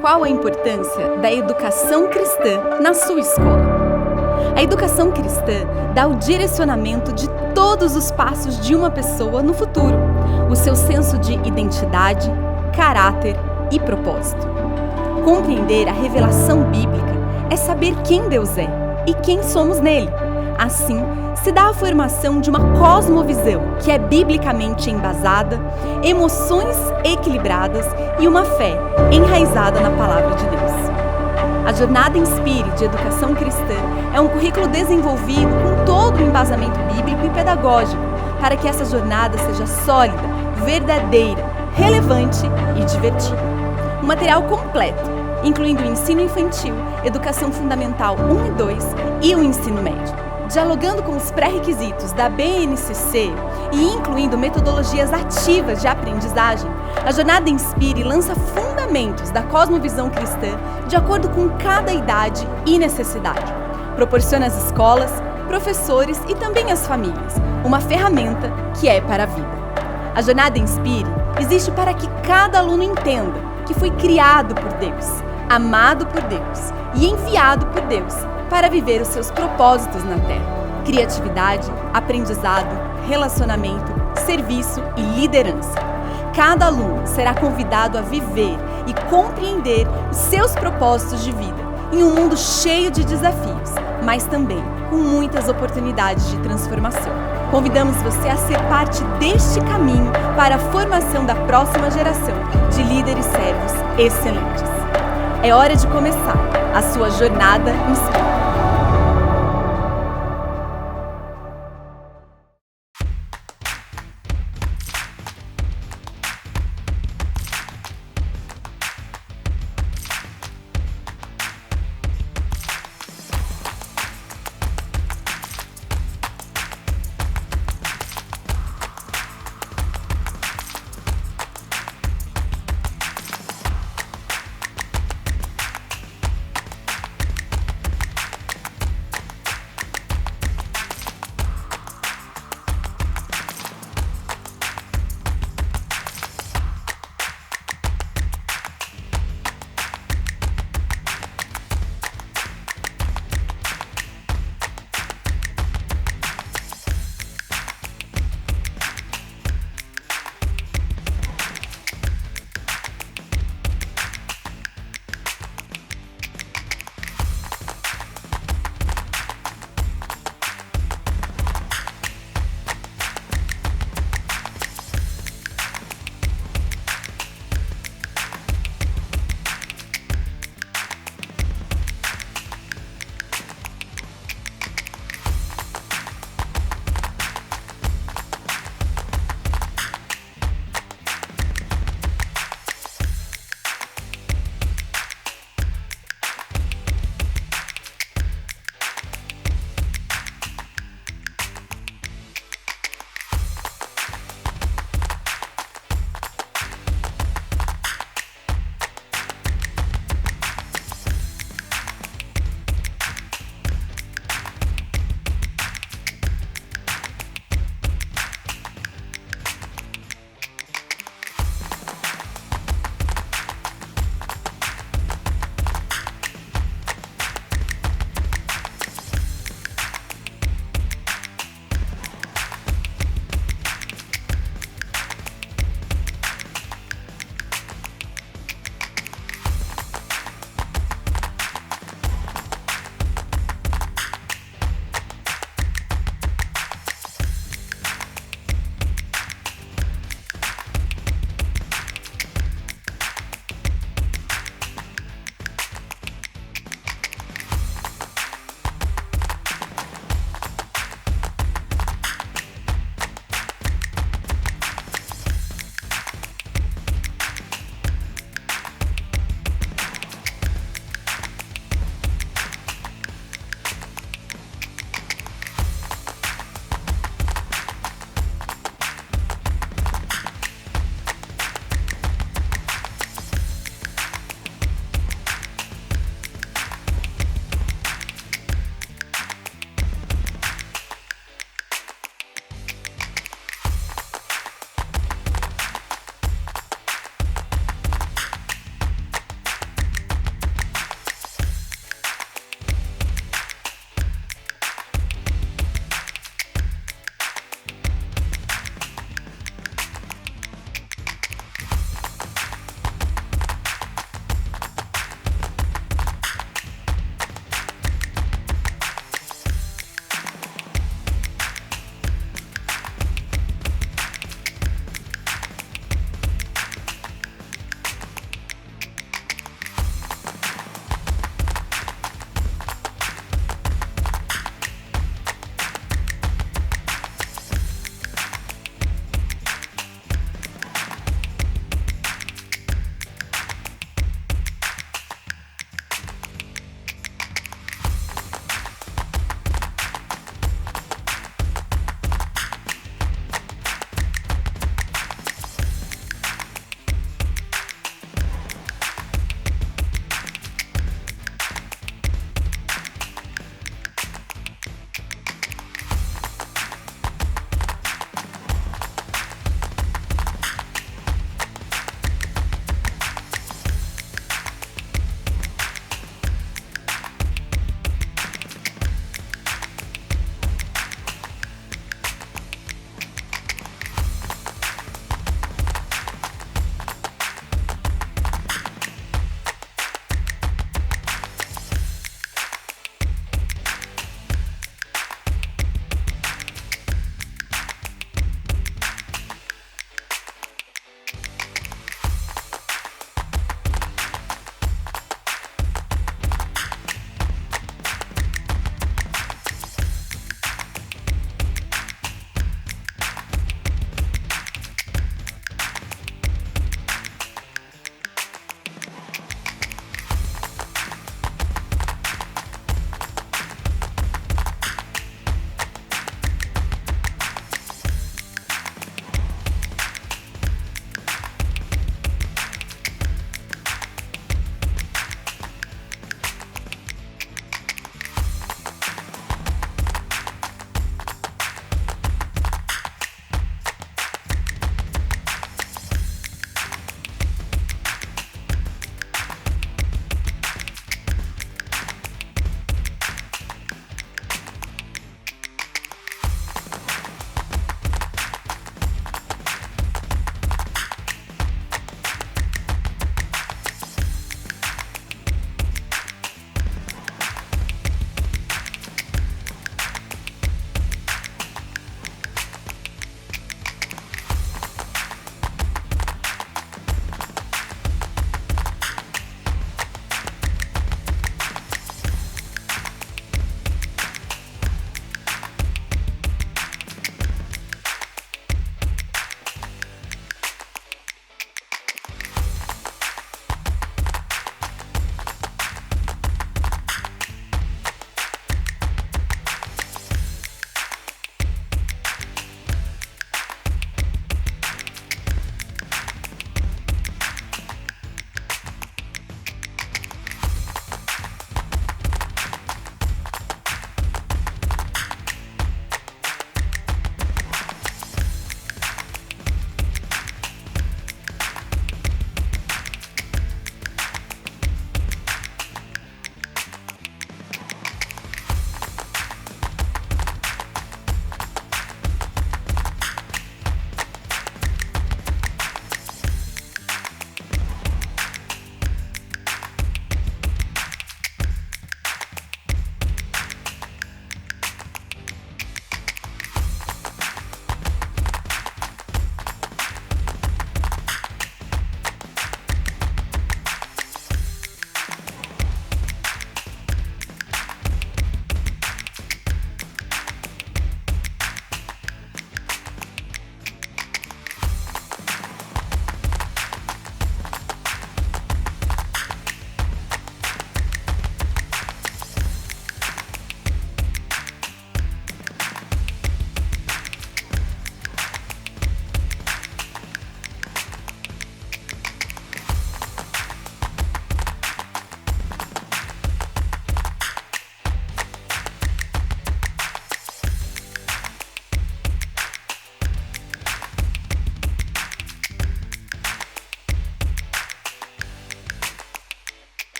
Qual a importância da educação cristã na sua escola? A educação cristã dá o direcionamento de todos os passos de uma pessoa no futuro, o seu senso de identidade, caráter e propósito. Compreender a revelação bíblica é saber quem Deus é e quem somos nele. Assim, se dá a formação de uma cosmovisão que é biblicamente embasada, emoções equilibradas e uma fé enraizada na palavra de Deus. A Jornada Inspire de Educação Cristã é um currículo desenvolvido com todo o embasamento bíblico e pedagógico para que essa jornada seja sólida, verdadeira, relevante e divertida. Um material completo, incluindo o ensino infantil, educação fundamental 1 e 2 e o ensino médio. Dialogando com os pré-requisitos da BNCC e incluindo metodologias ativas de aprendizagem, a Jornada Inspire lança fundamentos da cosmovisão cristã de acordo com cada idade e necessidade. Proporciona às escolas, professores e também às famílias uma ferramenta que é para a vida. A Jornada Inspire existe para que cada aluno entenda que foi criado por Deus, amado por Deus e enviado por Deus para viver os seus propósitos na Terra. Criatividade, aprendizado, relacionamento, serviço e liderança. Cada aluno será convidado a viver e compreender os seus propósitos de vida em um mundo cheio de desafios, mas também com muitas oportunidades de transformação. Convidamos você a ser parte deste caminho para a formação da próxima geração de líderes servos excelentes. É hora de começar a sua jornada Inspire.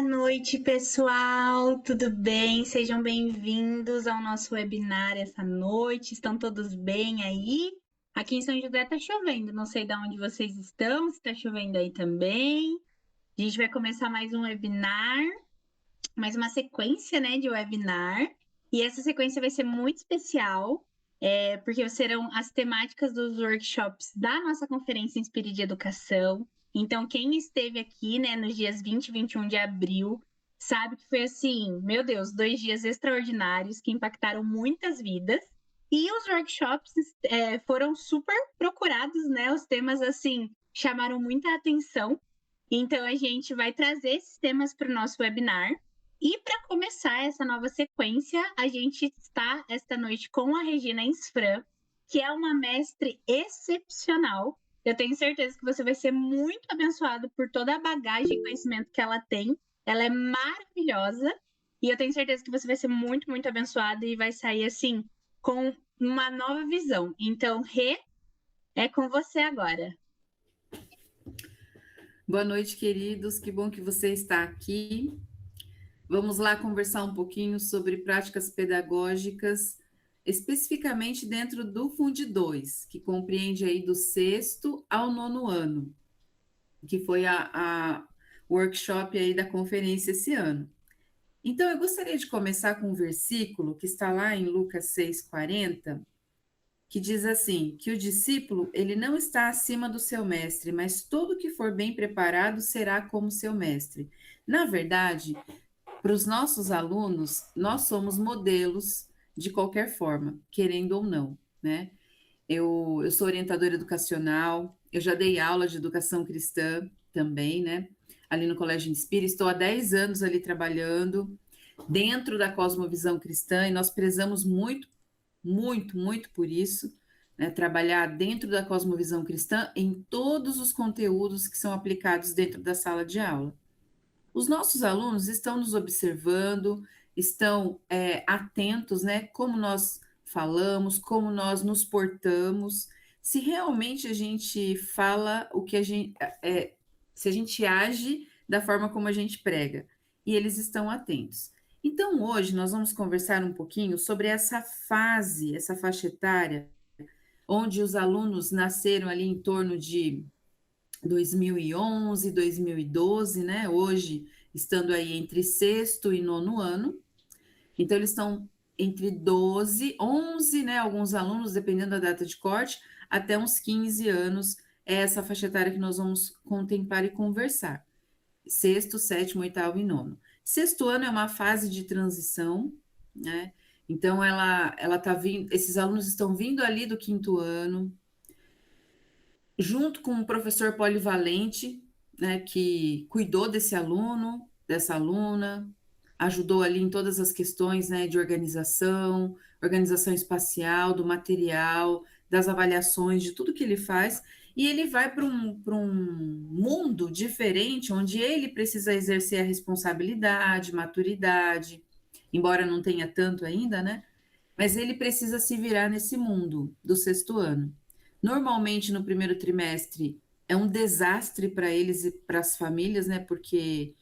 Boa noite, pessoal. Tudo bem? Sejam bem-vindos ao nosso webinar essa noite. Estão todos bem aí? Aqui em São José tá chovendo. Não sei de onde vocês estão, se tá chovendo aí também. A gente vai começar mais um webinar, mais uma sequência, né, de webinar. E essa sequência vai ser muito especial, porque serão as temáticas dos workshops da nossa Conferência Inspire de Educação. Então, quem esteve aqui, né, nos dias 20 e 21 de abril, sabe que foi assim, meu Deus, 2 dias extraordinários que impactaram muitas vidas. E os workshops foram super procurados, né? Os temas, assim, chamaram muita atenção. Então, a gente vai trazer esses temas para o nosso webinar. E para começar essa nova sequência, a gente está esta noite com a Regina Insfran, que é uma mestre excepcional. Eu tenho certeza que você vai ser muito abençoado por toda a bagagem e conhecimento que ela tem. Ela é maravilhosa e eu tenho certeza que você vai ser muito, muito abençoado e vai sair assim com uma nova visão. Então, Rê, é com você agora. Boa noite, queridos. Que bom que você está aqui. Vamos lá conversar um pouquinho sobre práticas pedagógicas, especificamente dentro do Fundi 2, que compreende aí do 6º ao 9º ano, que foi a workshop aí da conferência esse ano. Então, eu gostaria de começar com um versículo que está lá em Lucas 6,40, que diz assim, que o discípulo, ele não está acima do seu mestre, mas todo que for bem preparado será como seu mestre. Na verdade, para os nossos alunos, nós somos modelos de qualquer forma, querendo ou não, né? Eu sou orientadora educacional, eu já dei aula de educação cristã também, né? Ali no Colégio Inspire, estou há 10 anos ali trabalhando dentro da cosmovisão cristã e nós prezamos muito, muito, muito por isso, né? Trabalhar dentro da cosmovisão cristã em todos os conteúdos que são aplicados dentro da sala de aula. Os nossos alunos estão nos observando, estão atentos, né? Como nós falamos, como nós nos portamos, se realmente a gente fala o que a gente, se a gente age da forma como a gente prega, e eles estão atentos. Então, hoje nós vamos conversar um pouquinho sobre essa fase, essa faixa etária, onde os alunos nasceram ali em torno de 2011, 2012, né? Hoje, estando aí entre 6º e 9º ano. Então, eles estão entre 12, 11, né? Alguns alunos, dependendo da data de corte, até uns 15 anos. É essa faixa etária que nós vamos contemplar e conversar. 6º, 7º, 8º e 9º. 6º ano é uma fase de transição, né? Então, ela tá vindo, esses alunos estão vindo ali do 5º ano, junto com um professor polivalente, né, que cuidou desse aluno, dessa aluna, ajudou ali em todas as questões, né, de organização, organização espacial, do material, das avaliações, de tudo que ele faz, e ele vai para um mundo diferente, onde ele precisa exercer a responsabilidade, maturidade, embora não tenha tanto ainda, né, mas ele precisa se virar nesse mundo do 6º ano. Normalmente, no primeiro trimestre, é um desastre para eles e para as famílias, né? Porque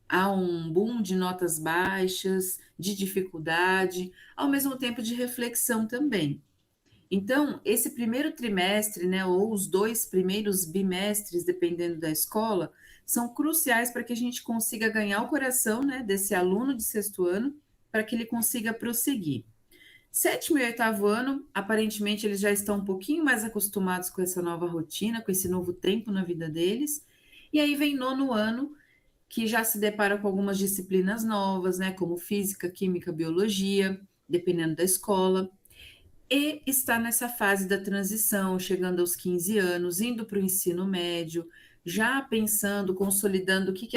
há um boom de notas baixas, de dificuldade, ao mesmo tempo de reflexão também. Então, esse primeiro trimestre, né, ou os 2 primeiros bimestres, dependendo da escola, são cruciais para que a gente consiga ganhar o coração, né, desse aluno de 6º ano, para que ele consiga prosseguir. 7º e 8º ano, aparentemente eles já estão um pouquinho mais acostumados com essa nova rotina, com esse novo tempo na vida deles. E aí vem 9º ano, que já se depara com algumas disciplinas novas, né, como física, química, biologia, dependendo da escola. E está nessa fase da transição, chegando aos 15 anos, indo para o ensino médio, já pensando, consolidando o que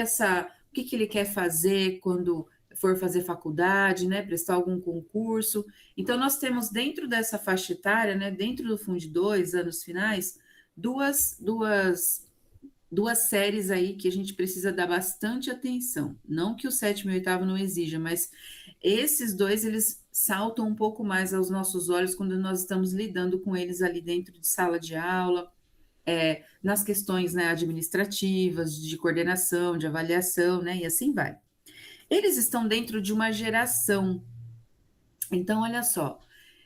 ele quer fazer quando for fazer faculdade, né, prestar algum concurso. Então, nós temos dentro dessa faixa etária, né, dentro do Fundi 2, anos finais, duas séries aí que a gente precisa dar bastante atenção. Não que o 7º e o 8º não exija, mas esses dois, eles saltam um pouco mais aos nossos olhos quando nós estamos lidando com eles ali dentro de sala de aula, nas questões, né, administrativas, de coordenação, de avaliação, né, e assim vai. Eles estão dentro de uma geração. Então, olha só,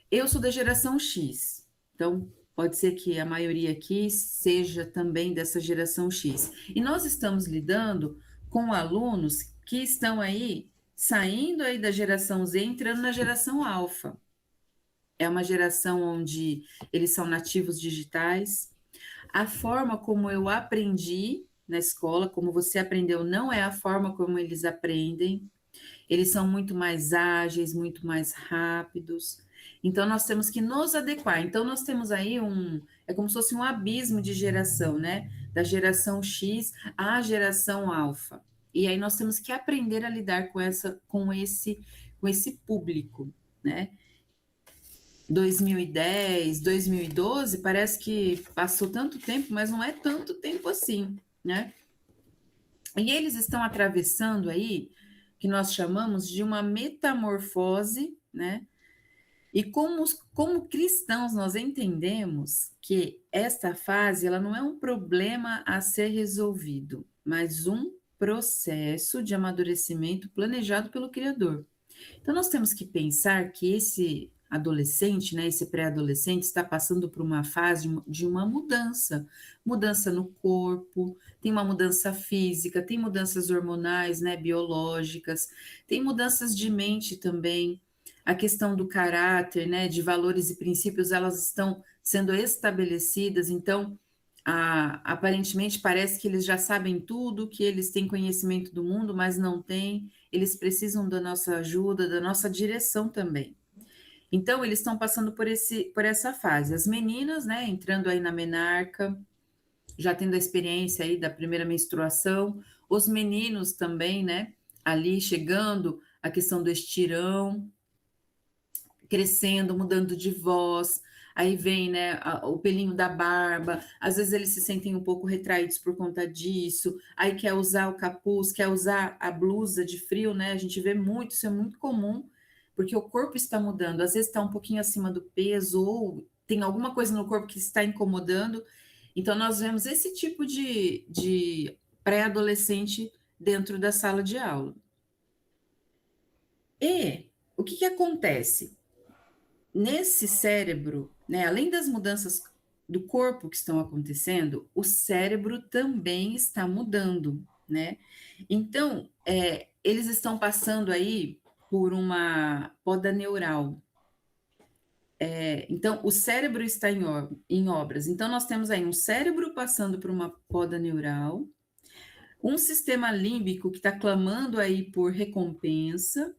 eu sou da geração X, então pode ser que a maioria aqui seja também dessa geração X. E nós estamos lidando com alunos que estão aí saindo aí da geração Z, entrando na geração alfa. É uma geração onde eles são nativos digitais. A forma como eu aprendi na escola, como você aprendeu, não é a forma como eles aprendem. Eles são muito mais ágeis, muito mais rápidos. Então, nós temos que nos adequar. Então, nós temos aí é como se fosse um abismo de geração, né? Da geração X à geração alfa. E aí nós temos que aprender a lidar com esse público, né? 2010, 2012, parece que passou tanto tempo, mas não é tanto tempo assim, né? E eles estão atravessando aí, que nós chamamos de uma metamorfose, né? E como cristãos nós entendemos que esta fase ela não é um problema a ser resolvido, mas um processo de amadurecimento planejado pelo Criador. Então, nós temos que pensar que esse adolescente, né, esse pré-adolescente, está passando por uma fase de uma mudança, mudança no corpo, tem uma mudança física, tem mudanças hormonais, né, biológicas, tem mudanças de mente também, a questão do caráter, né, de valores e princípios, elas estão sendo estabelecidas, então, aparentemente parece que eles já sabem tudo, que eles têm conhecimento do mundo, mas não têm, eles precisam da nossa ajuda, da nossa direção também. Então, eles estão passando por essa fase. As meninas, né, entrando aí na menarca, já tendo a experiência aí da primeira menstruação, os meninos também, né, ali chegando, a questão do estirão, crescendo, mudando de voz, aí vem, né, o pelinho da barba, às vezes eles se sentem um pouco retraídos por conta disso, aí quer usar o capuz, quer usar a blusa de frio, né, a gente vê muito, isso é muito comum, porque o corpo está mudando, às vezes está um pouquinho acima do peso, ou tem alguma coisa no corpo que está incomodando, então nós vemos esse tipo de pré-adolescente dentro da sala de aula. E o que acontece? Nesse cérebro, né, além das mudanças do corpo que estão acontecendo, o cérebro também está mudando, né? Então, eles estão passando aí por uma poda neural. Então, o cérebro está em obras. Então, nós temos aí um cérebro passando por uma poda neural, um sistema límbico que está clamando aí por recompensa,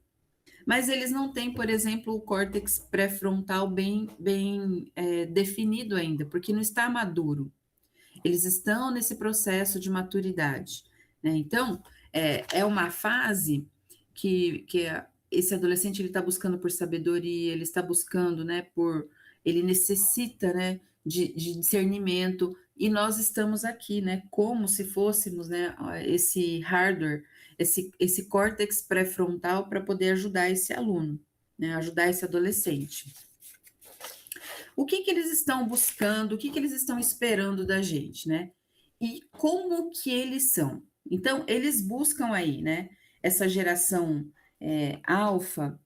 mas eles não têm, por exemplo, o córtex pré-frontal bem definido ainda, porque não está maduro. Eles estão nesse processo de maturidade, né? Então, é uma fase que esse adolescente ele está buscando por sabedoria, ele está buscando, né, ele necessita, né, de discernimento, e nós estamos aqui, né, como se fôssemos, né, esse hardware, esse córtex pré-frontal para poder ajudar esse aluno, né, ajudar esse adolescente. O que eles estão buscando, o que eles estão esperando da gente, né? E como que eles são? Então, eles buscam aí, né, essa geração alfa,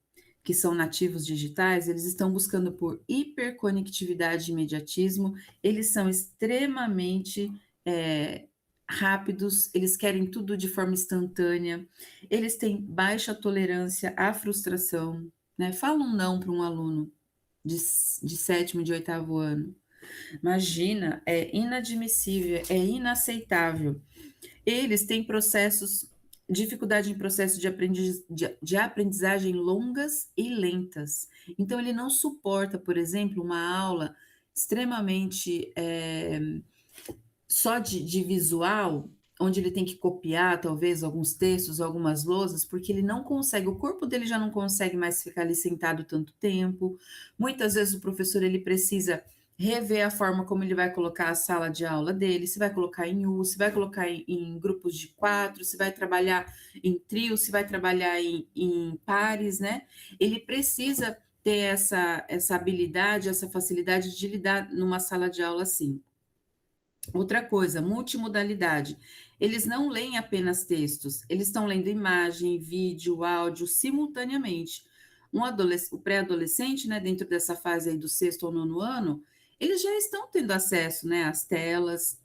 que são nativos digitais, eles estão buscando por hiperconectividade e imediatismo, eles são extremamente rápidos, eles querem tudo de forma instantânea, eles têm baixa tolerância à frustração, né? Fala um não para um aluno de 7º, de 8º ano. Imagina, é inadmissível, é inaceitável. Eles têm dificuldade em processos de aprendizagem longas e lentas. Então, ele não suporta, por exemplo, uma aula extremamente só de visual, onde ele tem que copiar, talvez, alguns textos, algumas lousas, porque ele não consegue, o corpo dele já não consegue mais ficar ali sentado tanto tempo. Muitas vezes o professor, ele precisa rever a forma como ele vai colocar a sala de aula dele, se vai colocar em U, se vai colocar em grupos de 4, se vai trabalhar em trio, se vai trabalhar em pares, né? Ele precisa ter essa habilidade, essa facilidade de lidar numa sala de aula assim. Outra coisa, multimodalidade. eles não leem apenas textos, eles estão lendo imagem, vídeo, áudio simultaneamente. O pré-adolescente, né, dentro dessa fase aí do 6º ao 9º ano, eles já estão tendo acesso, né, às telas,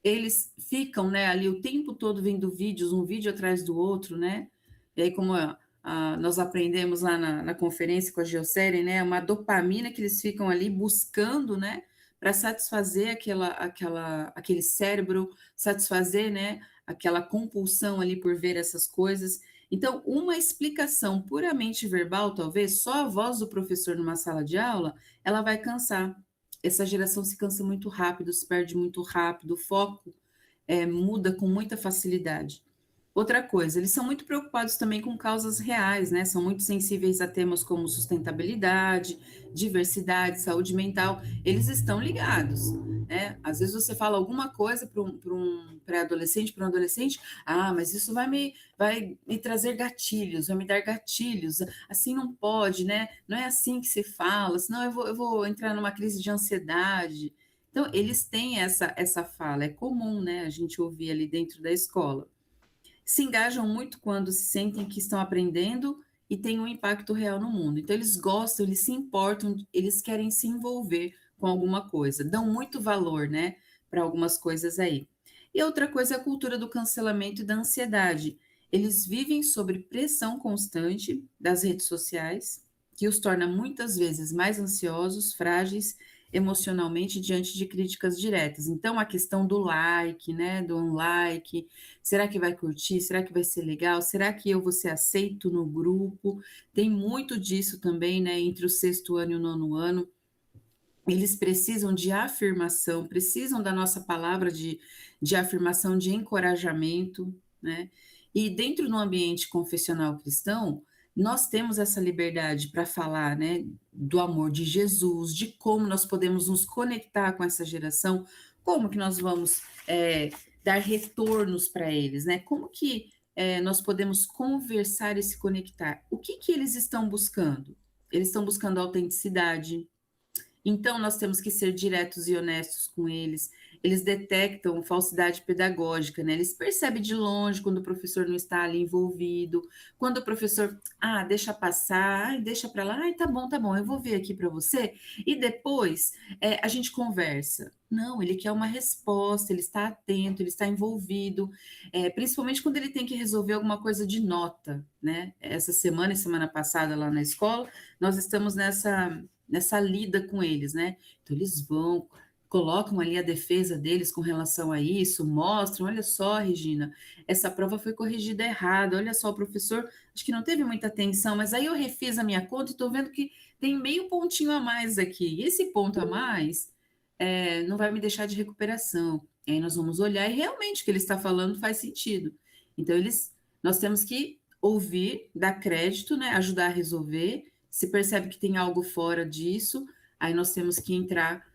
eles ficam, né, ali o tempo todo vendo vídeos, um vídeo atrás do outro, né? E aí, como nós aprendemos lá na conferência com a Geoceren, né, uma dopamina que eles ficam ali buscando, né, para satisfazer aquele cérebro, satisfazer, né, aquela compulsão ali por ver essas coisas. Então, uma explicação puramente verbal, talvez, só a voz do professor numa sala de aula, ela vai cansar. Essa geração se cansa muito rápido, se perde muito rápido, o foco muda com muita facilidade. Outra coisa, eles são muito preocupados também com causas reais, né? São muito sensíveis a temas como sustentabilidade, diversidade, saúde mental. Eles estão ligados, né? Às vezes você fala alguma coisa para um pré-adolescente, para um adolescente, mas isso vai me trazer gatilhos, vai me dar gatilhos. Assim não pode, né? Não é assim que se fala, senão eu vou entrar numa crise de ansiedade. Então, eles têm essa fala, é comum, né? A gente ouvir ali dentro da escola. Se engajam muito quando se sentem que estão aprendendo e têm um impacto real no mundo. Então, eles gostam, eles se importam, eles querem se envolver com alguma coisa, dão muito valor, né, para algumas coisas aí. E outra coisa é a cultura do cancelamento e da ansiedade. Eles vivem sob pressão constante das redes sociais, que os torna muitas vezes mais ansiosos, frágeis emocionalmente diante de críticas diretas. Então, a questão do like, né, do unlike, será que vai curtir? Será que vai ser legal? Será que eu vou ser aceito no grupo? Tem muito disso também, né, entre o 6º ano e o 9º ano. Eles precisam de afirmação, precisam da nossa palavra de afirmação, de encorajamento, né? E dentro do ambiente confessional cristão, nós temos essa liberdade para falar, né, do amor de Jesus, de como nós podemos nos conectar com essa geração, como que nós vamos dar retornos para eles, né? Como que nós podemos conversar e se conectar? O que eles estão buscando? Eles estão buscando autenticidade. Então, nós temos que ser diretos e honestos com eles. Eles detectam falsidade pedagógica, né? Eles percebem de longe quando o professor não está ali envolvido, quando o professor, deixa passar, deixa para lá, tá bom, eu vou ver aqui para você, e depois a gente conversa. Não, ele quer uma resposta, ele está atento, ele está envolvido, principalmente quando ele tem que resolver alguma coisa de nota, né? Essa semana e semana passada lá na escola, nós estamos nessa lida com eles, né? Então, eles vão, colocam ali a defesa deles com relação a isso, mostram, olha só, Regina, essa prova foi corrigida errada, olha só, o professor, acho que não teve muita atenção, mas aí eu refiz a minha conta e estou vendo que tem meio pontinho a mais aqui, e esse ponto a mais não vai me deixar de recuperação. E aí nós vamos olhar e realmente o que ele está falando faz sentido. Então, nós temos que ouvir, dar crédito, né, ajudar a resolver. Se percebe que tem algo fora disso, aí nós temos que entrar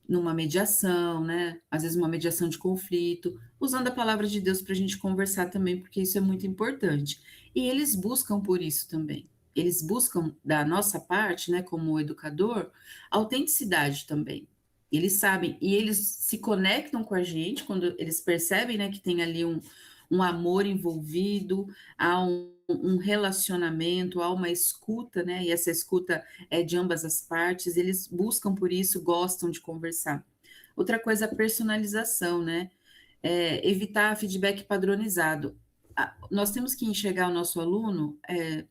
numa mediação, né? Às vezes uma mediação de conflito, usando a palavra de Deus para a gente conversar também, porque isso é muito importante. E eles buscam por isso também. Eles buscam, da nossa parte, né, como educador, autenticidade também. Eles sabem, e eles se conectam com a gente quando eles percebem, né, que tem ali um amor envolvido, há um relacionamento, há uma escuta, né? E essa escuta é de ambas as partes, eles buscam por isso, gostam de conversar. Outra coisa, a personalização, né? Evitar feedback padronizado. Nós temos que enxergar o nosso aluno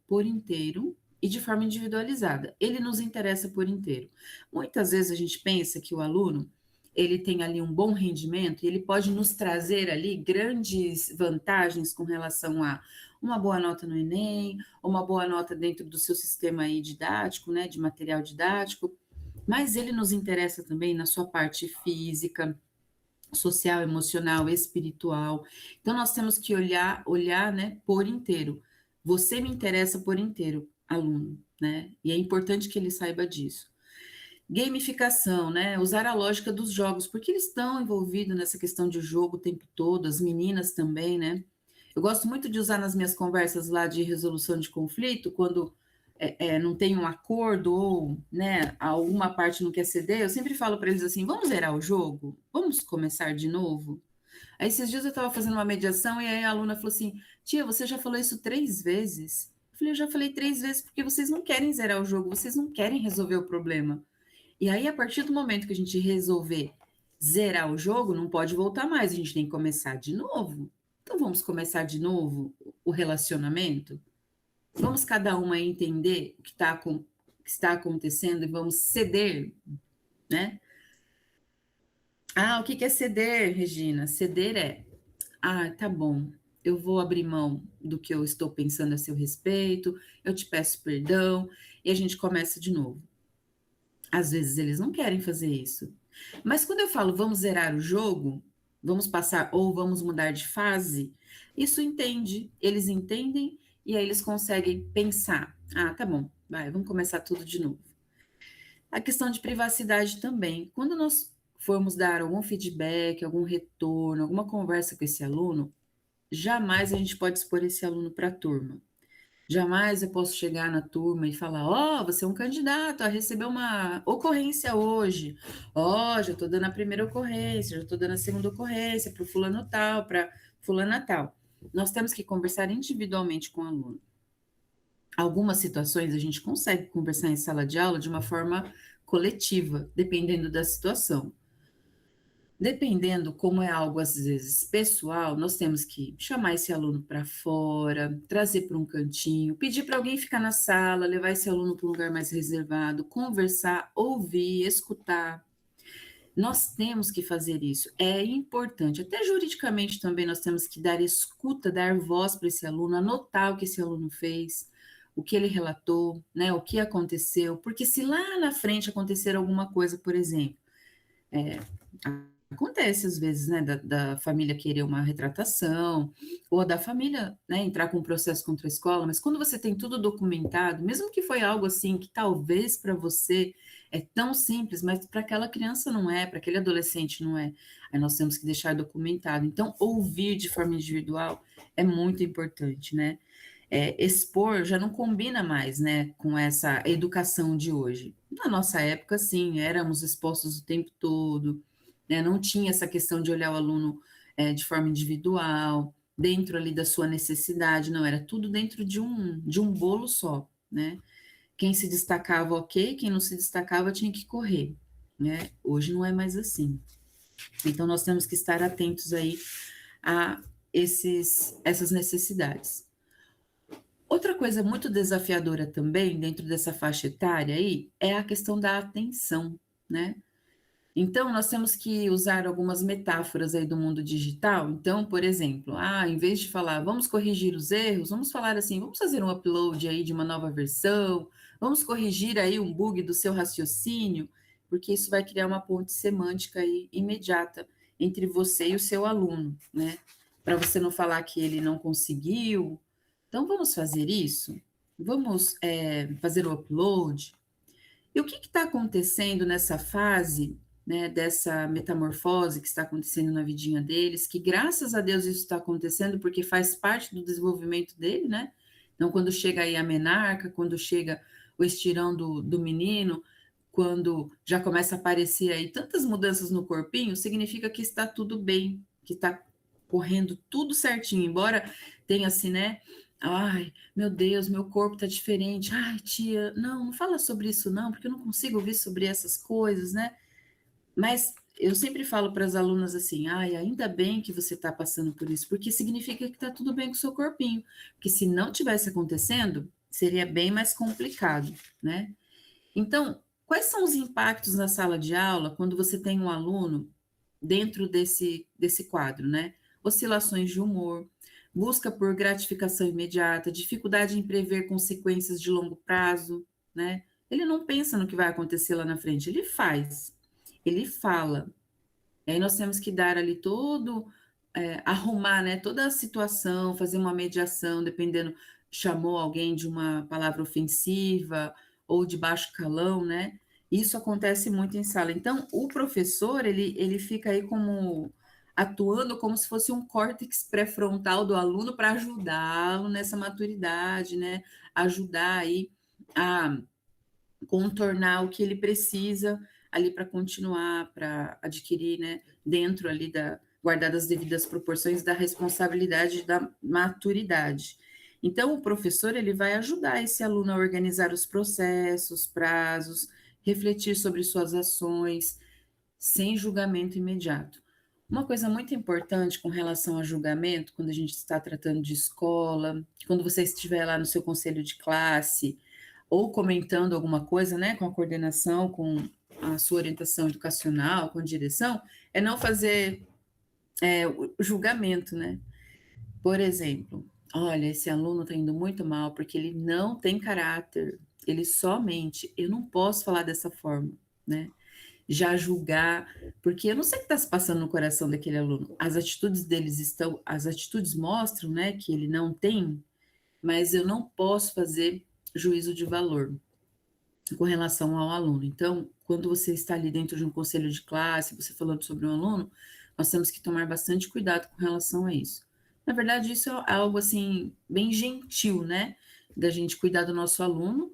por inteiro e de forma individualizada. Ele nos interessa por inteiro. Muitas vezes a gente pensa que o aluno ele tem ali um bom rendimento e ele pode nos trazer ali grandes vantagens com relação a uma boa nota no Enem, uma boa nota dentro do seu sistema aí didático, né, de material didático, mas ele nos interessa também na sua parte física, social, emocional, espiritual. Então, nós temos que olhar, né, por inteiro. Você me interessa por inteiro, aluno, né? E é importante que ele saiba disso. Gamificação, né? Usar a lógica dos jogos, porque eles estão envolvidos nessa questão de jogo o tempo todo, as meninas também, né? Eu gosto muito de usar nas minhas conversas lá de resolução de conflito, quando não tem um acordo ou, né, alguma parte não quer ceder, eu sempre falo para eles assim, vamos zerar o jogo? Vamos começar de novo? Aí esses dias eu estava fazendo uma mediação e aí a aluna falou assim, tia, você já falou isso 3 vezes? Eu falei, eu já falei 3 vezes porque vocês não querem zerar o jogo, vocês não querem resolver o problema. E aí, a partir do momento que a gente resolver zerar o jogo, não pode voltar mais, a gente tem que começar de novo. Então, vamos começar de novo o relacionamento? Vamos cada uma entender o que está acontecendo e vamos ceder, né? Ah, o que é ceder, Regina? Ceder é, tá bom, eu vou abrir mão do que eu estou pensando a seu respeito, eu te peço perdão, e a gente começa de novo. Às vezes eles não querem fazer isso. Mas quando eu falo vamos zerar o jogo, vamos passar ou vamos mudar de fase, isso eles entendem e aí eles conseguem pensar. Ah, tá bom, vamos começar tudo de novo. A questão de privacidade também. Quando nós formos dar algum feedback, algum retorno, alguma conversa com esse aluno, jamais a gente pode expor esse aluno para a turma. Jamais eu posso chegar na turma e falar, você é um candidato a receber uma ocorrência hoje. Já estou dando a primeira ocorrência, já estou dando a segunda ocorrência para o fulano tal, para fulana tal. Nós temos que conversar individualmente com o aluno. Algumas situações a gente consegue conversar em sala de aula de uma forma coletiva, dependendo da situação. Dependendo como é algo, às vezes, pessoal, nós temos que chamar esse aluno para fora, trazer para um cantinho, pedir para alguém ficar na sala, levar esse aluno para um lugar mais reservado, conversar, ouvir, escutar. Nós temos que fazer isso, é importante. Até juridicamente também nós temos que dar escuta, dar voz para esse aluno, anotar o que esse aluno fez, o que ele relatou, né, o que aconteceu, porque se lá na frente acontecer alguma coisa, por exemplo, acontece às vezes, né, da família querer uma retratação, ou da família, né, entrar com um processo contra a escola, mas quando você tem tudo documentado, mesmo que foi algo assim que talvez para você é tão simples, mas para aquela criança não é, para aquele adolescente não é, aí nós temos que deixar documentado. Então, ouvir de forma individual é muito importante, né? Expor já não combina mais, né, com essa educação de hoje. Na nossa época, sim, éramos expostos o tempo todo, né, não tinha essa questão de olhar o aluno de forma individual, dentro ali da sua necessidade, não, era tudo dentro de um bolo só, né? Quem se destacava, ok, quem não se destacava tinha que correr, né? Hoje não é mais assim. Então, nós temos que estar atentos aí a essas necessidades. Outra coisa muito desafiadora também, dentro dessa faixa etária aí, é a questão da atenção, né? Então, nós temos que usar algumas metáforas aí do mundo digital. Então, por exemplo, em vez de falar, vamos corrigir os erros, vamos falar assim, vamos fazer um upload aí de uma nova versão, vamos corrigir aí um bug do seu raciocínio, porque isso vai criar uma ponte semântica aí imediata entre você e o seu aluno, né? Para você não falar que ele não conseguiu. Então, vamos fazer isso? Vamos fazer o upload? E o que está acontecendo nessa fase, né, dessa metamorfose que está acontecendo na vidinha deles, que graças a Deus isso está acontecendo, porque faz parte do desenvolvimento dele, né? Então, quando chega aí a menarca, quando chega o estirão do menino, quando já começa a aparecer aí tantas mudanças no corpinho, significa que está tudo bem, que está correndo tudo certinho, embora tenha assim, né? Ai, meu Deus, meu corpo tá diferente. Ai, tia, não fala sobre isso não, porque eu não consigo ouvir sobre essas coisas, né? Mas eu sempre falo para as alunas assim, ainda bem que você está passando por isso, porque significa que está tudo bem com o seu corpinho. Porque se não tivesse acontecendo, seria bem mais complicado, né? Então, quais são os impactos na sala de aula quando você tem um aluno dentro desse quadro, né? Oscilações de humor, busca por gratificação imediata, dificuldade em prever consequências de longo prazo, né? Ele não pensa no que vai acontecer lá na frente, ele faz, ele fala. E aí nós temos que dar ali arrumar, né, toda a situação, fazer uma mediação, dependendo, chamou alguém de uma palavra ofensiva ou de baixo calão, né? Isso acontece muito em sala. Então, o professor, ele fica aí atuando como se fosse um córtex pré-frontal do aluno para ajudá-lo nessa maturidade, né? Ajudar aí a contornar o que ele precisa ali para continuar, para adquirir, né? Dentro ali guardadas as devidas proporções da responsabilidade e da maturidade. Então, o professor ele vai ajudar esse aluno a organizar os processos, prazos, refletir sobre suas ações, sem julgamento imediato. Uma coisa muito importante com relação a julgamento, quando a gente está tratando de escola, quando você estiver lá no seu conselho de classe, ou comentando alguma coisa, né, com a coordenação, com a sua orientação educacional, com a direção, é não fazer o julgamento, né? Por exemplo, olha, esse aluno está indo muito mal porque ele não tem caráter, ele só mente. Eu não posso falar dessa forma, né? Já julgar, porque eu não sei o que está se passando no coração daquele aluno. As atitudes deles estão, as atitudes mostram, né, que ele não tem, mas eu não posso fazer juízo de valor com relação ao aluno. Então, quando você está ali dentro de um conselho de classe, você falando sobre um aluno, nós temos que tomar bastante cuidado com relação a isso. Na verdade, isso é algo assim bem gentil, né, da gente cuidar do nosso aluno.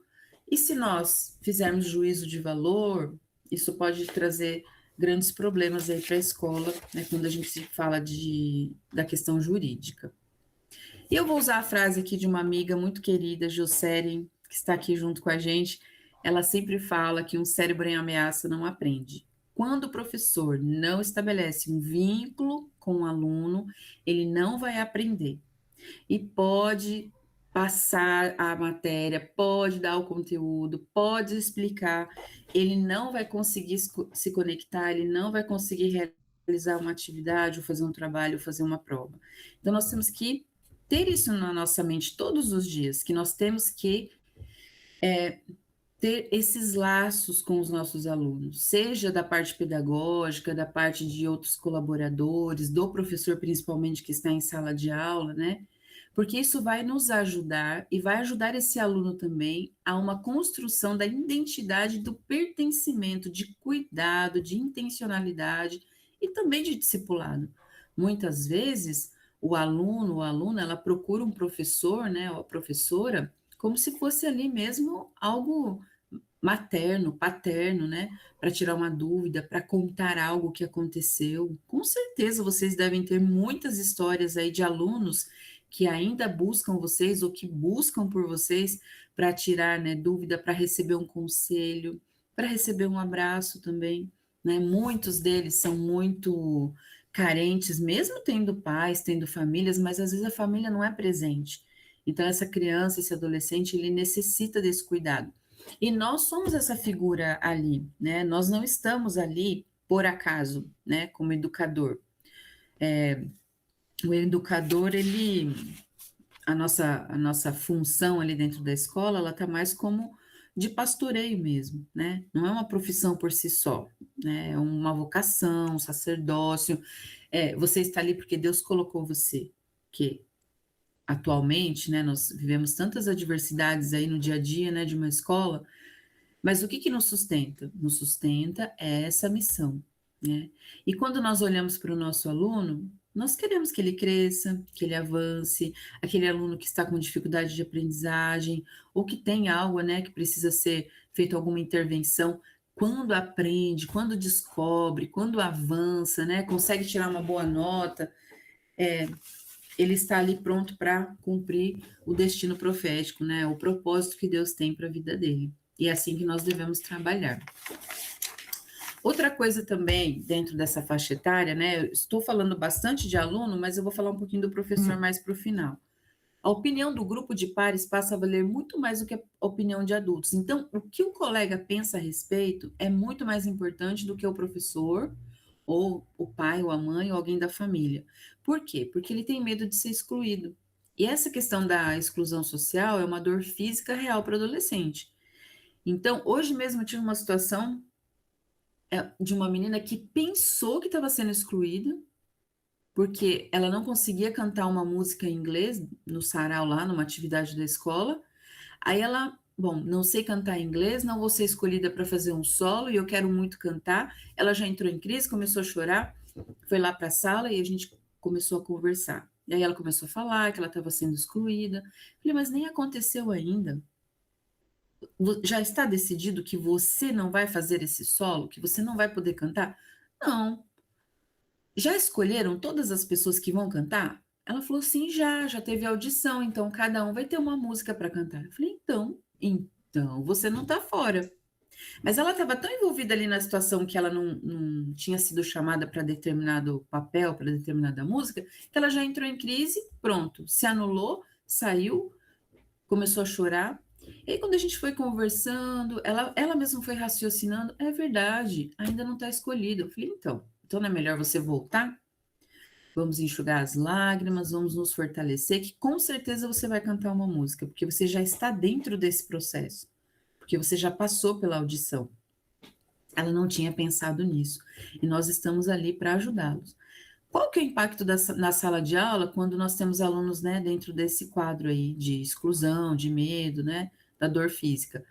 E se nós fizermos juízo de valor, isso pode trazer grandes problemas aí para a escola, né, quando a gente se fala da questão jurídica. E eu vou usar a frase aqui de uma amiga muito querida, Jusseren, que está aqui junto com a gente. Ela sempre fala que um cérebro em ameaça não aprende. Quando o professor não estabelece um vínculo com o aluno, ele não vai aprender. E pode passar a matéria, pode dar o conteúdo, pode explicar, ele não vai conseguir se conectar, ele não vai conseguir realizar uma atividade, ou fazer um trabalho, ou fazer uma prova. Então, nós temos que ter isso na nossa mente todos os dias, que nós temos que ter esses laços com os nossos alunos, seja da parte pedagógica, da parte de outros colaboradores, do professor principalmente que está em sala de aula, né? Porque isso vai nos ajudar e vai ajudar esse aluno também a uma construção da identidade do pertencimento, de cuidado, de intencionalidade e também de discipulado. Muitas vezes, o aluno ou a aluna, ela procura um professor, né, ou a professora, como se fosse ali mesmo algo materno, paterno, né, para tirar uma dúvida, para contar algo que aconteceu. Com certeza vocês devem ter muitas histórias aí de alunos que ainda buscam vocês ou que buscam por vocês para tirar, né, dúvida, para receber um conselho, para receber um abraço também, né? Muitos deles são muito carentes, mesmo tendo pais, tendo famílias, mas às vezes a família não é presente. Então essa criança, esse adolescente, ele necessita desse cuidado. E nós somos essa figura ali, né? Nós não estamos ali por acaso, né? Como educador. O educador, a nossa função ali dentro da escola, ela está mais como de pastoreio mesmo, né? Não é uma profissão por si só, né? É uma vocação, um sacerdócio. Você está ali porque Deus colocou você, que atualmente, né? Nós vivemos tantas adversidades aí no dia a dia, né? De uma escola. Mas o que que nos sustenta? Nos sustenta essa missão, né? E quando nós olhamos para o nosso aluno, nós queremos que ele cresça, que ele avance, aquele aluno que está com dificuldade de aprendizagem, ou que tem algo, né, que precisa ser feito alguma intervenção, quando aprende, quando descobre, quando avança, né, consegue tirar uma boa nota, ele está ali pronto para cumprir o destino profético, né, o propósito que Deus tem para a vida dele. E é assim que nós devemos trabalhar. Outra coisa também, dentro dessa faixa etária, né? Eu estou falando bastante de aluno, mas eu vou falar um pouquinho do professor mais para o final. A opinião do grupo de pares passa a valer muito mais do que a opinião de adultos. Então, o que o colega pensa a respeito é muito mais importante do que o professor, ou o pai, ou a mãe, ou alguém da família. Por quê? Porque ele tem medo de ser excluído. E essa questão da exclusão social é uma dor física real para o adolescente. Então, hoje mesmo eu tive uma situação de uma menina que pensou que estava sendo excluída, porque ela não conseguia cantar uma música em inglês no sarau lá, numa atividade da escola. Aí ela, bom, não sei cantar em inglês, não vou ser escolhida para fazer um solo e eu quero muito cantar. Ela já entrou em crise, começou a chorar, foi lá para a sala e a gente começou a conversar. E aí ela começou a falar que ela estava sendo excluída. Falei, mas nem aconteceu ainda. Já está decidido que você não vai fazer esse solo, que você não vai poder cantar? Não. já escolheram todas as pessoas que vão cantar? Ela falou, sim, já teve audição, então cada um vai ter uma música para cantar. Eu falei, então você não está fora. Mas ela estava tão envolvida ali na situação que ela não tinha sido chamada para determinado papel, para determinada música, que ela já entrou em crise, pronto, se anulou, saiu, começou a chorar. E aí, quando a gente foi conversando, ela mesma foi raciocinando, é verdade, ainda não está escolhido. Eu falei, então não é melhor você voltar? Vamos enxugar as lágrimas, vamos nos fortalecer, que com certeza você vai cantar uma música, porque você já está dentro desse processo, porque você já passou pela audição. Ela não tinha pensado nisso, e nós estamos ali para ajudá-los. Qual que é o impacto na sala de aula quando nós temos alunos, né, dentro desse quadro aí de exclusão, de medo, né, da dor física?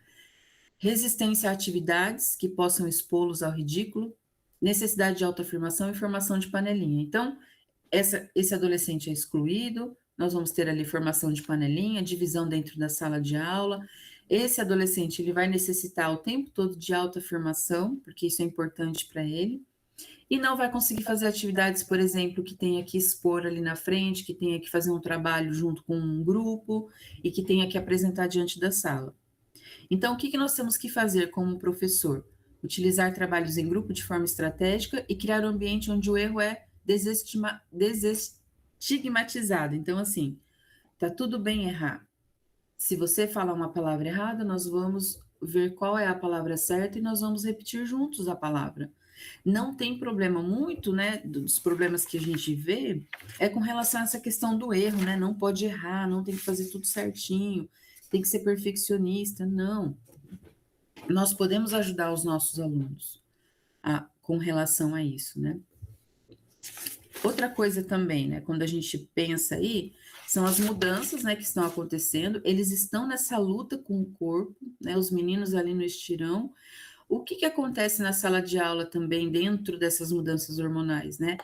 Resistência a atividades que possam expô-los ao ridículo, necessidade de autoafirmação e formação de panelinha. Então, esse adolescente é excluído, nós vamos ter ali formação de panelinha, divisão dentro da sala de aula. Esse adolescente, ele vai necessitar o tempo todo de autoafirmação, porque isso é importante para ele, e não vai conseguir fazer atividades, por exemplo, que tenha que expor ali na frente, que tenha que fazer um trabalho junto com um grupo e que tenha que apresentar diante da sala. Então, o que nós temos que fazer como professor? Utilizar trabalhos em grupo de forma estratégica e criar um ambiente onde o erro é desestigmatizado. Então, assim, tá tudo bem errar. Se você falar uma palavra errada, nós vamos ver qual é a palavra certa e nós vamos repetir juntos a palavra. Não tem problema muito, né, dos problemas que a gente vê, é com relação a essa questão do erro, né, não pode errar, não tem que fazer tudo certinho, tem que ser perfeccionista, não. Nós podemos ajudar os nossos alunos com relação a isso, né. Outra coisa também, né, quando a gente pensa aí, são as mudanças, né, que estão acontecendo, eles estão nessa luta com o corpo, né, os meninos ali no estirão. O que acontece na sala de aula também dentro dessas mudanças hormonais, né?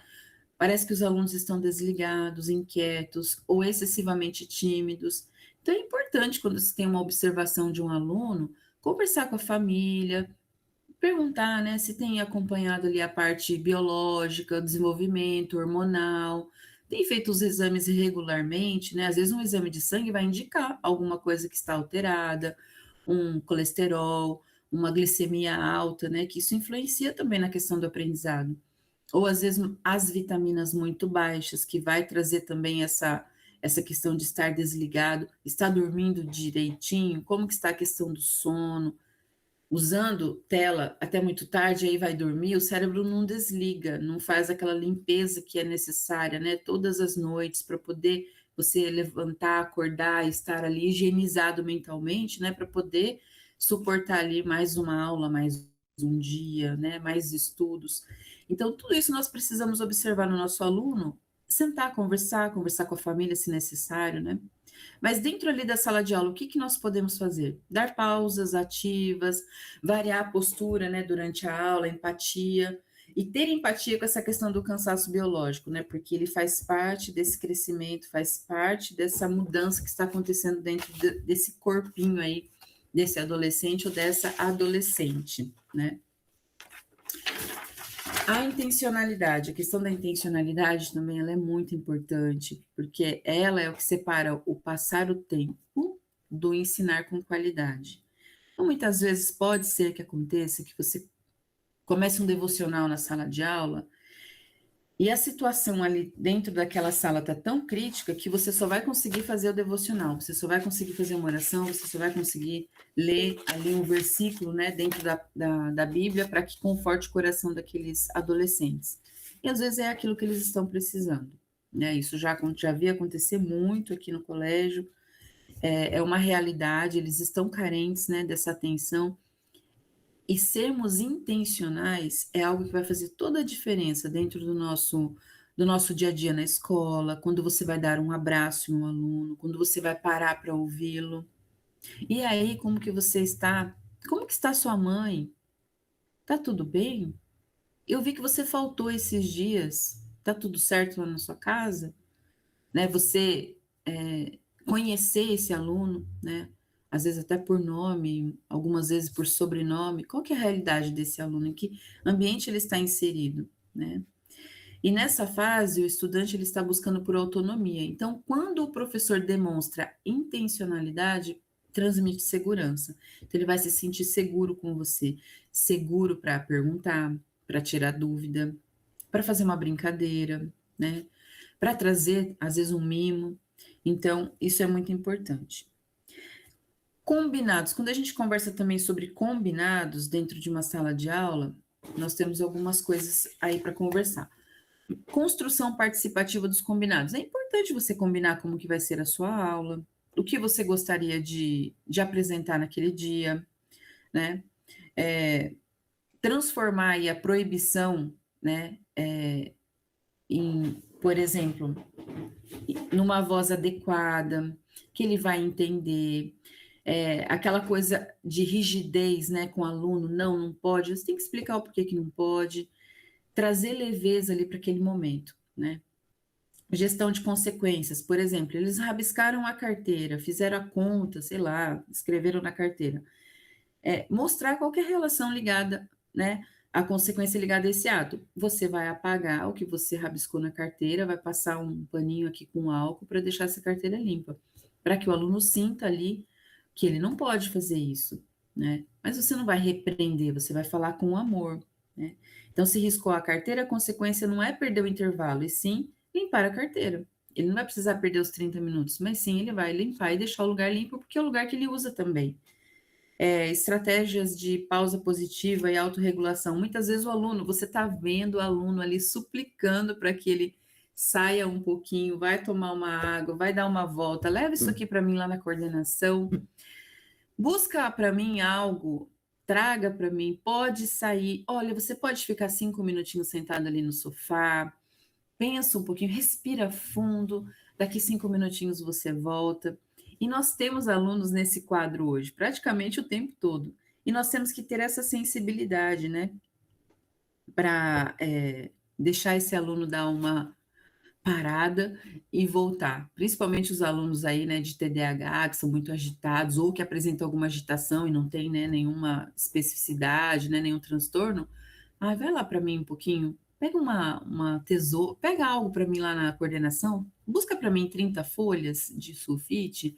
Parece que os alunos estão desligados, inquietos ou excessivamente tímidos. Então é importante quando se tem uma observação de um aluno, conversar com a família, perguntar, né, se tem acompanhado ali a parte biológica, o desenvolvimento hormonal, tem feito os exames regularmente, né? Às vezes um exame de sangue vai indicar alguma coisa que está alterada, um colesterol, uma glicemia alta, né? Que isso influencia também na questão do aprendizado. Ou às vezes as vitaminas muito baixas, que vai trazer também essa questão de estar desligado, estar dormindo direitinho, como que está a questão do sono, usando tela até muito tarde, aí vai dormir, o cérebro não desliga, não faz aquela limpeza que é necessária, né, todas as noites, para poder você levantar, acordar, estar ali higienizado mentalmente, né, para poder suportar ali mais uma aula, mais um dia, né, mais estudos. Então, tudo isso nós precisamos observar no nosso aluno, sentar, conversar com a família, se necessário, né? Mas dentro ali da sala de aula, o que nós podemos fazer? Dar pausas ativas, variar a postura, né, durante a aula, empatia, e ter empatia com essa questão do cansaço biológico, né, porque ele faz parte desse crescimento, faz parte dessa mudança que está acontecendo dentro desse corpinho aí, desse adolescente ou dessa adolescente, né. A intencionalidade, a questão da intencionalidade também, ela é muito importante, porque ela é o que separa o passar o tempo do ensinar com qualidade. Então, muitas vezes pode ser que aconteça que você comece um devocional na sala de aula e a situação ali dentro daquela sala está tão crítica que você só vai conseguir fazer o devocional, você só vai conseguir fazer uma oração, você só vai conseguir ler ali um versículo, né, dentro da Bíblia para que conforte o coração daqueles adolescentes. E às vezes é aquilo que eles estão precisando, né? Isso já vi acontecer muito aqui no colégio, é uma realidade, eles estão carentes, né, dessa atenção. E sermos intencionais é algo que vai fazer toda a diferença dentro do nosso dia a dia na escola, quando você vai dar um abraço em um aluno, quando você vai parar para ouvi-lo. E aí, como que você está? Como que está sua mãe? Tá tudo bem? Eu vi que você faltou esses dias. Tá tudo certo lá na sua casa? Né? Você conhecer esse aluno, né? Às vezes até por nome, algumas vezes por sobrenome, qual que é a realidade desse aluno, em que ambiente ele está inserido, né? E nessa fase, o estudante ele está buscando por autonomia. Então, quando o professor demonstra intencionalidade, transmite segurança. Então, ele vai se sentir seguro com você, seguro para perguntar, para tirar dúvida, para fazer uma brincadeira, né? Para trazer, às vezes, um mimo. Então, isso é muito importante. Combinados. Quando a gente conversa também sobre combinados dentro de uma sala de aula, nós temos algumas coisas aí para conversar. Construção participativa dos combinados. É importante você combinar como que vai ser a sua aula, o que você gostaria de apresentar naquele dia, né? Transformar aí a proibição, né, por exemplo, numa voz adequada, que ele vai entender, aquela coisa de rigidez, né, com o aluno, não pode, você tem que explicar o porquê que não pode, trazer leveza ali para aquele momento, né? Gestão de consequências, por exemplo, eles rabiscaram a carteira, fizeram a conta, sei lá, escreveram na carteira. Mostrar qualquer relação ligada, né, a consequência ligada a esse ato. Você vai apagar o que você rabiscou na carteira, vai passar um paninho aqui com álcool para deixar essa carteira limpa, para que o aluno sinta ali que ele não pode fazer isso, né? Mas você não vai repreender, você vai falar com amor, né? Então, se riscou a carteira, a consequência não é perder o intervalo, e sim limpar a carteira. Ele não vai precisar perder os 30 minutos, mas sim ele vai limpar e deixar o lugar limpo, porque é o lugar que ele usa também. Estratégias de pausa positiva e autorregulação. Muitas vezes o aluno, você está vendo o aluno ali suplicando para que ele saia um pouquinho, vai tomar uma água, vai dar uma volta, leva isso aqui para mim lá na coordenação, busca para mim algo, traga para mim, pode sair, olha, você pode ficar 5 minutinhos sentado ali no sofá, pensa um pouquinho, respira fundo, daqui 5 minutinhos você volta. E nós temos alunos nesse quadro hoje, praticamente o tempo todo. E nós temos que ter essa sensibilidade, né? Para deixar esse aluno dar uma parada e voltar. Principalmente os alunos aí, né, de TDAH, que são muito agitados, ou que apresentam alguma agitação e não tem, né, nenhuma especificidade, né, nenhum transtorno. Vai lá para mim um pouquinho, pega uma tesoura, pega algo para mim lá na coordenação, busca para mim 30 folhas de sulfite.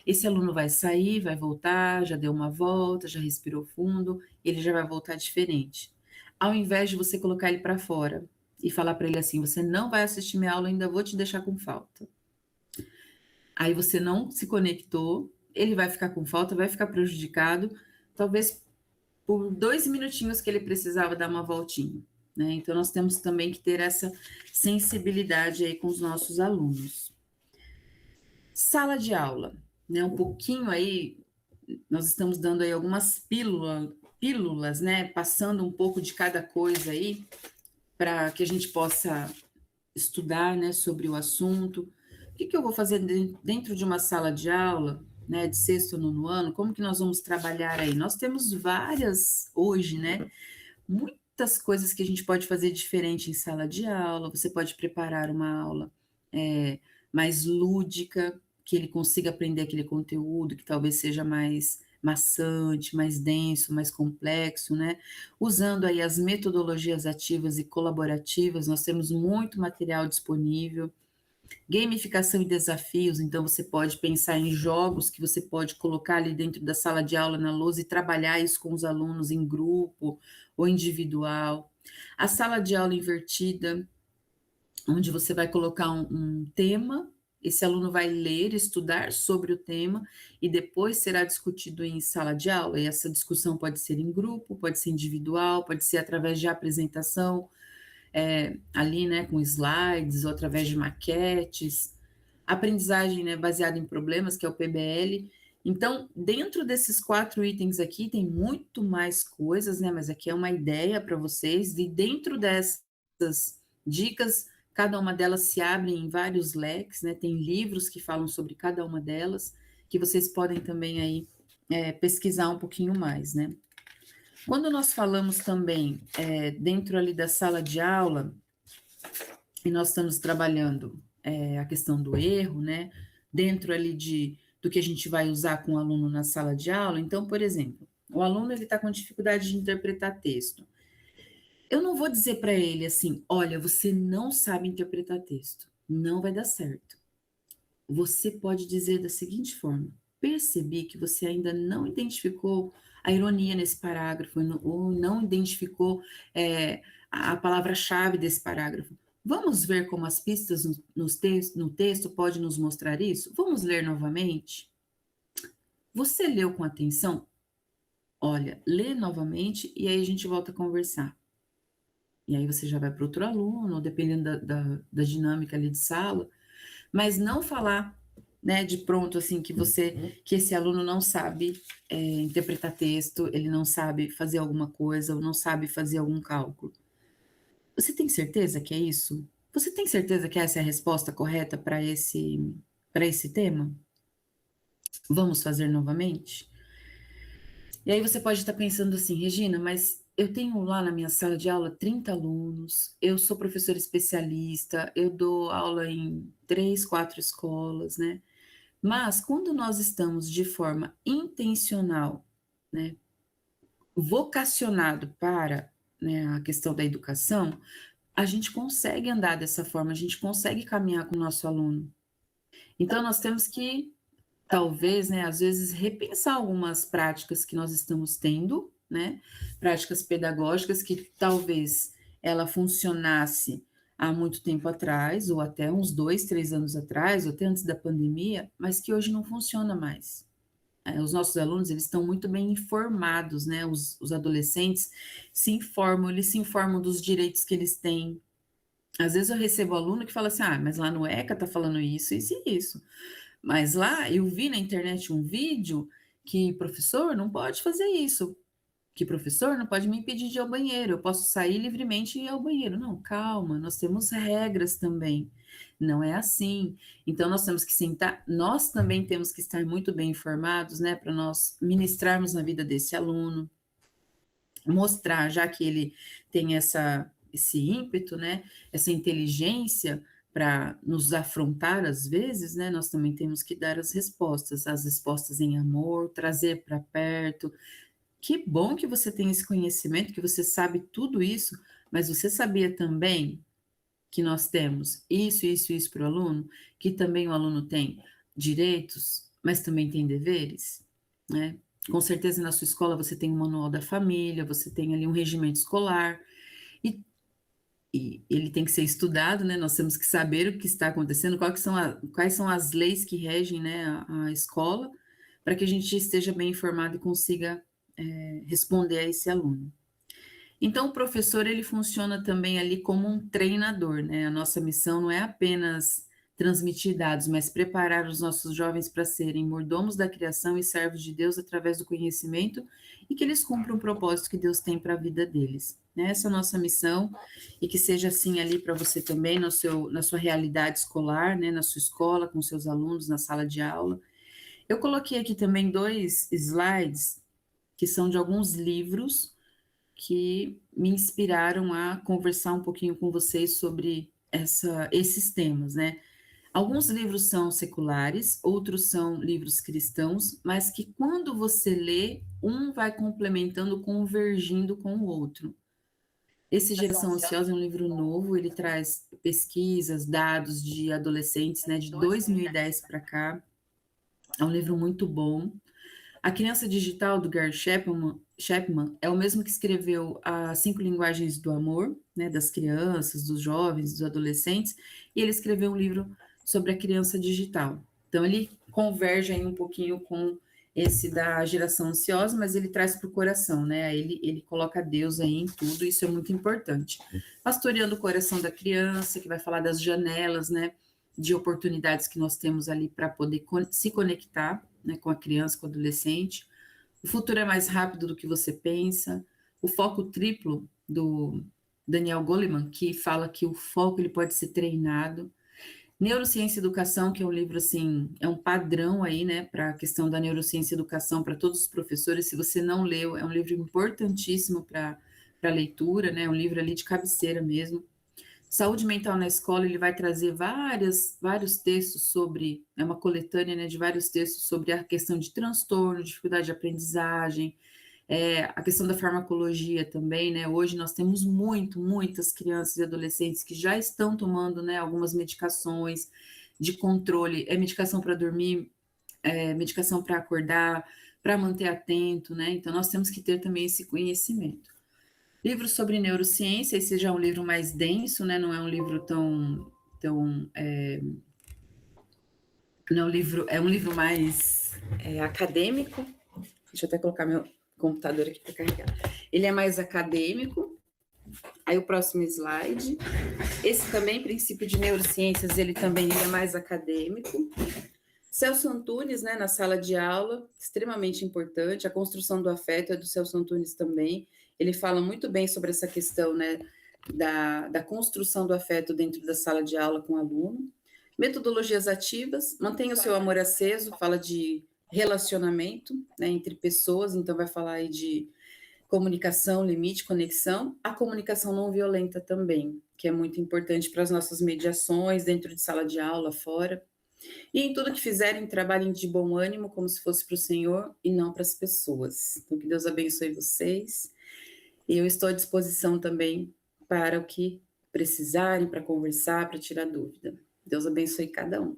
Esse aluno vai sair, vai voltar, já deu uma volta, já respirou fundo, ele já vai voltar diferente. Ao invés de você colocar ele para fora e falar para ele assim, você não vai assistir minha aula, ainda vou te deixar com falta. Aí você não se conectou, ele vai ficar com falta, vai ficar prejudicado, talvez por 2 minutinhos que ele precisava dar uma voltinha, né? Então, nós temos também que ter essa sensibilidade aí com os nossos alunos. Sala de aula, né? Um pouquinho aí, nós estamos dando aí algumas pílulas, né? Passando um pouco de cada coisa aí, para que a gente possa estudar, né, sobre o assunto. O que eu vou fazer dentro de uma sala de aula, né, de sexto ou nono ano? Como que nós vamos trabalhar aí? Nós temos várias, hoje, né, muitas coisas que a gente pode fazer diferente em sala de aula. Você pode preparar uma aula mais lúdica, que ele consiga aprender aquele conteúdo que talvez seja mais maçante, mais denso, mais complexo, né? Usando aí as metodologias ativas e colaborativas, nós temos muito material disponível. Gamificação e desafios, então você pode pensar em jogos que você pode colocar ali dentro da sala de aula na lousa e trabalhar isso com os alunos em grupo ou individual. A sala de aula invertida, onde você vai colocar um tema, esse aluno vai ler, estudar sobre o tema e depois será discutido em sala de aula. E essa discussão pode ser em grupo, pode ser individual, pode ser através de apresentação, ali, né, com slides ou através de maquetes. Aprendizagem, né, baseada em problemas, que é o PBL. Então, dentro desses 4 itens aqui, tem muito mais coisas, né, mas aqui é uma ideia para vocês, e dentro dessas dicas, cada uma delas se abre em vários leques, né? Tem livros que falam sobre cada uma delas, que vocês podem também aí pesquisar um pouquinho mais, né? Quando nós falamos também dentro ali da sala de aula, e nós estamos trabalhando a questão do erro, né? Dentro ali do que a gente vai usar com o aluno na sala de aula. Então, por exemplo, o aluno ele está com dificuldade de interpretar texto. Eu não vou dizer para ele assim: olha, você não sabe interpretar texto, não vai dar certo. Você pode dizer da seguinte forma: percebi que você ainda não identificou a ironia nesse parágrafo, ou não identificou a palavra-chave desse parágrafo. Vamos ver como as pistas no texto podem nos mostrar isso? Vamos ler novamente? Você leu com atenção? Olha, lê novamente e aí a gente volta a conversar. E aí você já vai para outro aluno, dependendo da dinâmica ali de sala, mas não falar, né, de pronto, assim, que esse aluno não sabe interpretar texto, ele não sabe fazer alguma coisa, ou não sabe fazer algum cálculo. Você tem certeza que é isso? Você tem certeza que essa é a resposta correta para esse tema? Vamos fazer novamente? E aí você pode estar pensando assim, Regina, mas eu tenho lá na minha sala de aula 30 alunos, eu sou professora especialista, eu dou aula em 3, 4 escolas, né? Mas quando nós estamos de forma intencional, né, vocacionado para, né, a questão da educação, a gente consegue andar dessa forma, a gente consegue caminhar com o nosso aluno. Então nós temos que talvez, né, às vezes repensar algumas práticas que nós estamos tendo, né, práticas pedagógicas que talvez ela funcionasse há muito tempo atrás, ou até uns 2, 3 anos atrás, ou até antes da pandemia, mas que hoje não funciona mais. Os nossos alunos, eles estão muito bem informados, né, os adolescentes eles se informam dos direitos que eles têm. Às vezes eu recebo aluno que fala assim, mas lá no ECA tá falando isso, isso e isso. Mas lá eu vi na internet um vídeo que professor não pode fazer isso, que professor não pode me impedir de ir ao banheiro, eu posso sair livremente e ir ao banheiro. Não, calma, nós temos regras também. Não é assim. Então nós temos que sentar, nós também temos que estar muito bem informados, né, para nós ministrarmos na vida desse aluno, mostrar, já que ele tem esse ímpeto, né, essa inteligência para nos afrontar às vezes, né, nós também temos que dar as respostas em amor, trazer para perto. Que bom que você tem esse conhecimento, que você sabe tudo isso, mas você sabia também que nós temos isso para o aluno, que também o aluno tem direitos, mas também tem deveres, né? Com certeza na sua escola você tem um manual da família, você tem ali um regimento escolar, e, e ele tem que ser estudado, né? Nós temos que saber o que está acontecendo, quais são as leis que regem, né, a escola, para que a gente esteja bem informado e consiga responder a esse aluno. Então, o professor, ele funciona também ali como um treinador, né? A nossa missão não é apenas transmitir dados, mas preparar os nossos jovens para serem mordomos da criação e servos de Deus através do conhecimento e que eles cumpram o propósito que Deus tem para a vida deles. Essa é a nossa missão, e que seja assim ali para você também, na sua realidade escolar, né? Na sua escola, com seus alunos, na sala de aula. Eu coloquei aqui também 2 slides que são de alguns livros que me inspiraram a conversar um pouquinho com vocês sobre esses temas, né? Alguns livros são seculares, outros são livros cristãos, mas que quando você lê, um vai complementando, convergindo com o outro. Esse Geração Ansiosa é um livro novo, ele traz pesquisas, dados de adolescentes, né, de 2010 para cá. É um livro muito bom. A Criança Digital, do Gary Chapman, é o mesmo que escreveu as 5 Linguagens do Amor, né, das crianças, dos jovens, dos adolescentes, e ele escreveu um livro sobre a criança digital. Então, ele converge aí um pouquinho com esse da geração ansiosa, mas ele traz para o coração, né? Ele coloca Deus aí em tudo, isso é muito importante. Pastoreando o coração da criança, que vai falar das janelas, né, de oportunidades que nós temos ali para poder se conectar, né, com a criança, com o adolescente. O futuro é mais rápido do que você pensa. O foco triplo, do Daniel Goleman, que fala que o foco ele pode ser treinado. Neurociência e Educação, que é um livro, assim, é um padrão aí, né, para a questão da neurociência e educação para todos os professores. Se você não leu, é um livro importantíssimo para leitura, né, um livro ali de cabeceira mesmo. Saúde Mental na Escola, ele vai trazer vários textos sobre, uma coletânea, né, de vários textos sobre a questão de transtorno, dificuldade de aprendizagem, A questão da farmacologia também, né? Hoje nós temos muitas crianças e adolescentes que já estão tomando, né, algumas medicações de controle, medicação para dormir, medicação para acordar, para manter atento, né? Então nós temos que ter também esse conhecimento. Livros sobre neurociência, esse já é um livro mais denso, né? Não é um livro tão não, é um livro mais acadêmico. Deixa eu até colocar meu computador aqui para carregar. Ele é mais acadêmico. Aí o próximo slide. Esse também, Princípio de Neurociências, ele é mais acadêmico. Celso Antunes, né, na sala de aula, extremamente importante. A construção do afeto é do Celso Antunes também. Ele fala muito bem sobre essa questão, né, da construção do afeto dentro da sala de aula com o aluno. Metodologias ativas, mantenha o seu amor aceso, fala de relacionamento, né, entre pessoas, então vai falar aí de comunicação, limite, conexão. A comunicação não violenta também, que é muito importante para as nossas mediações, dentro de sala de aula, fora. E em tudo que fizerem, trabalhem de bom ânimo, como se fosse para o Senhor e não para as pessoas. Então, que Deus abençoe vocês. E eu estou à disposição também para o que precisarem, para conversar, para tirar dúvida. Deus abençoe cada um.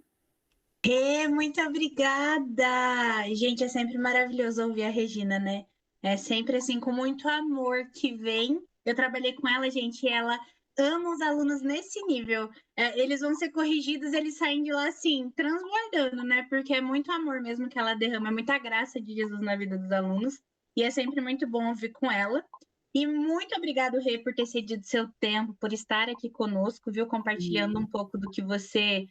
Muito obrigada! Gente, é sempre maravilhoso ouvir a Regina, né? É sempre assim, com muito amor que vem. Eu trabalhei com ela, gente, e ela ama os alunos nesse nível. Eles vão ser corrigidos, eles saem de lá assim, transbordando, né? Porque é muito amor mesmo que ela derrama, é muita graça de Jesus na vida dos alunos. E é sempre muito bom ouvir com ela. E muito obrigado, Rê, por ter cedido seu tempo, por estar aqui conosco, viu? Compartilhando um pouco do que você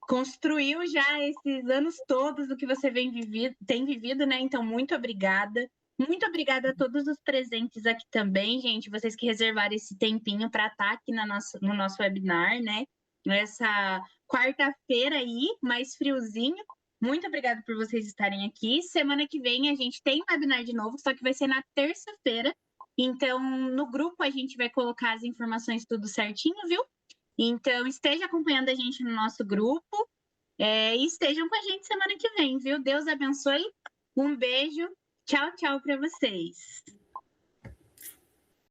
construiu já esses anos todos, do que você tem vivido, né? Então, muito obrigada. Muito obrigada a todos os presentes aqui também, gente. Vocês que reservaram esse tempinho para estar aqui no nosso webinar, né? Nessa quarta-feira aí, mais friozinho. Muito obrigada por vocês estarem aqui. Semana que vem a gente tem webinar de novo, só que vai ser na terça-feira. Então, no grupo a gente vai colocar as informações tudo certinho, viu? Então, esteja acompanhando a gente no nosso grupo e estejam com a gente semana que vem, viu? Deus abençoe. Um beijo. Tchau, tchau para vocês.